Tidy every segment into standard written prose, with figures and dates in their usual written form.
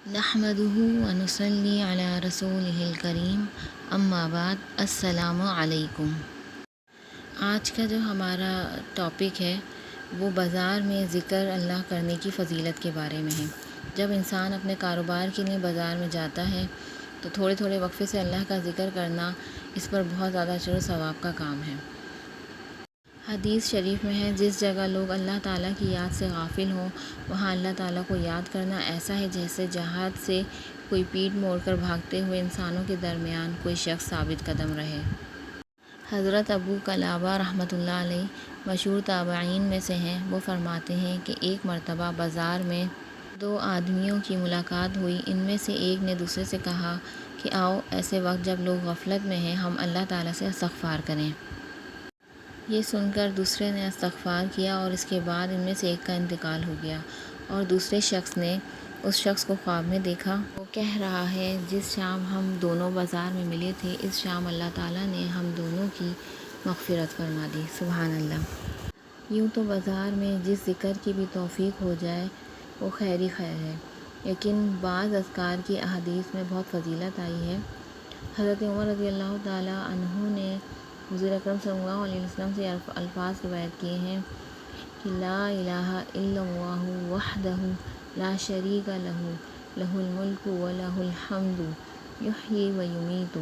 نحمدہ ونصلی علی رسولہ الکریم اما بعد السلام علیکم۔ آج کا جو ہمارا ٹاپک ہے وہ بازار میں ذکر اللہ کرنے کی فضیلت کے بارے میں ہے۔ جب انسان اپنے کاروبار کے لیے بازار میں جاتا ہے تو تھوڑے تھوڑے وقفے سے اللہ کا ذکر کرنا اس پر بہت زیادہ اجر و ثواب کا کام ہے۔ حدیث شریف میں ہے، جس جگہ لوگ اللہ تعالیٰ کی یاد سے غافل ہوں وہاں اللہ تعالیٰ کو یاد کرنا ایسا ہے جیسے جہاد سے کوئی پیٹھ موڑ کر بھاگتے ہوئے انسانوں کے درمیان کوئی شخص ثابت قدم رہے۔ حضرت ابو قلابہ رحمۃ اللہ علیہ مشہور تابعین میں سے ہیں۔ وہ فرماتے ہیں کہ ایک مرتبہ بازار میں دو آدمیوں کی ملاقات ہوئی۔ ان میں سے ایک نے دوسرے سے کہا کہ آؤ ایسے وقت جب لوگ غفلت میں ہیں ہم اللہ تعالیٰ سے استغفار کریں۔ یہ سن کر دوسرے نے استغفار کیا اور اس کے بعد ان میں سے ایک کا انتقال ہو گیا، اور دوسرے شخص نے اس شخص کو خواب میں دیکھا۔ وہ کہہ رہا ہے، جس شام ہم دونوں بازار میں ملے تھے اس شام اللہ تعالیٰ نے ہم دونوں کی مغفرت فرما دی۔ سبحان اللہ۔ یوں تو بازار میں جس ذکر کی بھی توفیق ہو جائے وہ خیر ہی خیر ہے، لیکن بعض اذکار کی احادیث میں بہت فضیلت آئی ہے۔ حضرت عمر رضی اللہ تعالیٰ عنہ نے حضور اکرم صلی اللہ علیہ وسلم سے الفاظ روایت کیے ہیں کہ لا الہ الا اللہ وحدہ لا شریک لہ لہ الملک و لہ الحمد یحیی و یمیت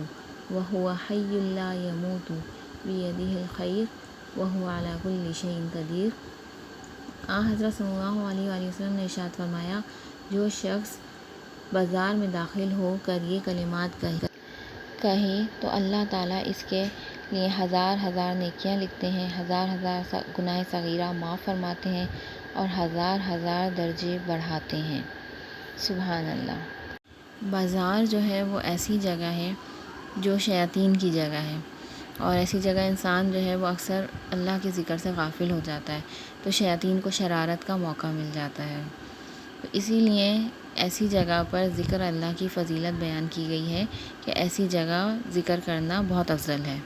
وہو حی لا یموت بیدہ الخیر وہو علی کل شیء قدیر۔ حضرت صلی اللہ علیہ وآلہ وسلم نے ارشاد فرمایا، جو شخص بازار میں داخل ہو کر یہ کلمات کہے تو اللہ تعالیٰ اس کے لیے ہزار ہزار نیکیاں لکھتے ہیں، ہزار ہزار گناہ صغیرہ معاف فرماتے ہیں اور ہزار ہزار درجے بڑھاتے ہیں۔ سبحان اللہ۔ بازار جو ہے وہ ایسی جگہ ہے جو شیاطین کی جگہ ہے، اور ایسی جگہ انسان جو ہے وہ اکثر اللہ کے ذکر سے غافل ہو جاتا ہے تو شیاطین کو شرارت کا موقع مل جاتا ہے۔ تو اسی لیے ایسی جگہ پر ذکر اللہ کی فضیلت بیان کی گئی ہے کہ ایسی جگہ ذکر کرنا بہت افضل ہے۔